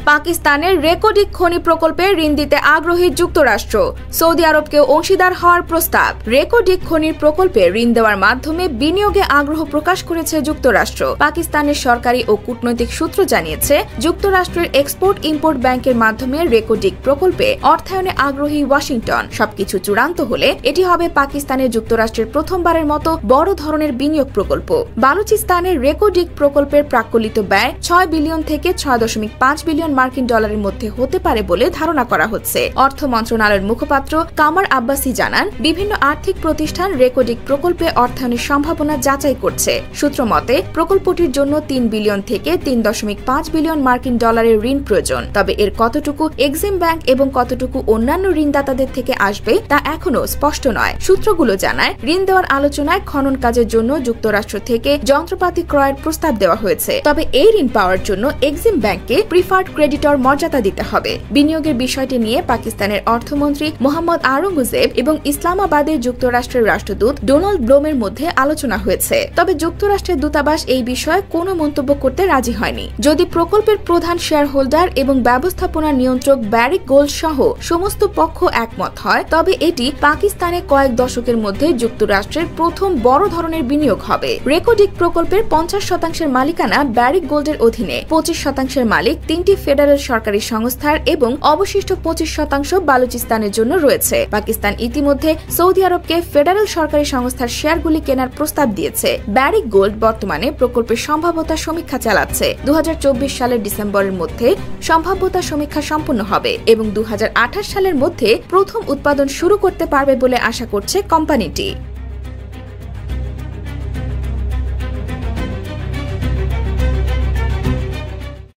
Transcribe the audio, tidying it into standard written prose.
পাকিস্তানের রেকর্ডিক খনি প্রকল্পে ঋণ দিতে আগ্রহী যুক্তরাষ্ট্র, সৌদি আরবকেও অংশীদার হওয়ার প্রস্তাব। রেকর্ডিক খনির প্রকল্পে ঋণ দেওয়ার মাধ্যমে বিনিয়োগে আগ্রহ প্রকাশ করেছে যুক্তরাষ্ট্র। পাকিস্তানের সরকারি ও কূটনৈতিক সূত্র জানিয়েছে, যুক্তরাষ্ট্রের এক্সপোর্ট ইম্পোর্ট ব্যাংকের মাধ্যমে রেকর্ডিক প্রকল্পে অর্থায়নে আগ্রহী ওয়াশিংটন। সবকিছু চূড়ান্ত হলে এটি হবে পাকিস্তানের যুক্তরাষ্ট্রের প্রথমবারের মতো বড় ধরনের বিনিয়োগ প্রকল্প। বালুচিস্তানের রেকর্ডিক প্রকল্পের প্রাক্কলিত ব্যয় 6 বিলিয়ন থেকে 6.5 বিলিয়ন মার্কিন ডলারের মধ্যে হতে পারে বলে ধারণা করা হচ্ছে। অর্থ মন্ত্রণালয়ের মুখপাত্র কামার আব্বাসি জানান, বিভিন্ন আর্থিক প্রতিষ্ঠান রেকর্ডিক প্রকল্পে অর্থায়নের সম্ভাবনা যাচাই করছে। সূত্র মতে, প্রকল্পটির জন্য 3 বিলিয়ন থেকে 3.5 বিলিয়ন মার্কিন ডলারের ঋণ প্রয়োজন। তবে এর কতটুকু এক্সিম ব্যাংক এবং কতটুকু অন্যান্য ঋণদাতাদের থেকে আসবে তা এখনো স্পষ্ট নয়। সূত্রগুলো জানায়, ঋণ দেওয়ার আলোচনায় খনন কাজের জন্য যুক্তরাষ্ট্র থেকে যন্ত্রপাতি ক্রয়ের প্রস্তাব দেওয়া হয়েছে। তবে এই ঋণ পাওয়ার জন্য এক্সিম ব্যাংককে প্রিফার্ড ক্রেডিটর মর্যাদা দিতে হবে। বিনিয়োগের বিষয়টি নিয়ে পাকিস্তানের অর্থমন্ত্রী মোহাম্মদ আওরঙ্গজেব এবং ইসলামাবাদের যুক্তরাষ্ট্রের রাষ্ট্রদূত ডোনাল্ড ব্লোমের মধ্যে আলোচনা হয়েছে। তবে যুক্তরাষ্ট্রের দূতাবাস এই বিষয়ে কোনো মন্তব্য করতে রাজি হয়নি। যদি প্রকল্পের প্রধান শেয়ার হোল্ডার এবং ব্যবস্থাপনা নিয়ন্ত্রক ব্যারিক গোল্ড সহ সমস্ত পক্ষ একমত হয়, তবে এটি পাকিস্তানে কয়েক দশকের মধ্যে যুক্তরাষ্ট্রের প্রথম বড় ধরনের বিনিয়োগ হবে। রেকর্ডিক প্রকল্পের 50% মালিকানা ব্যারিক গোল্ডের অধীনে, 25% মালিক 3টি ফেডারেল সরকারি সংস্থার এবং অবশিষ্ট 25% বালুচিস্তানের জন্য রয়েছে। পাকিস্তান ইতিমধ্যে সৌদি আরবকে ফেডারেল সরকারি সংস্থার শেয়ারগুলি কেনার প্রস্তাব দিয়েছে। ব্যারিক গোল্ড বর্তমানে প্রকল্পের সম্ভাব্যতা সমীক্ষা চালাচ্ছে। 2024 সালের ডিসেম্বরের মধ্যে সম্ভাব্যতা সমীক্ষা সম্পন্ন হবে এবং 2028 সালের মধ্যে প্রথম উৎপাদন শুরু করতে পারবে বলে আশা করছে কোম্পানিটি।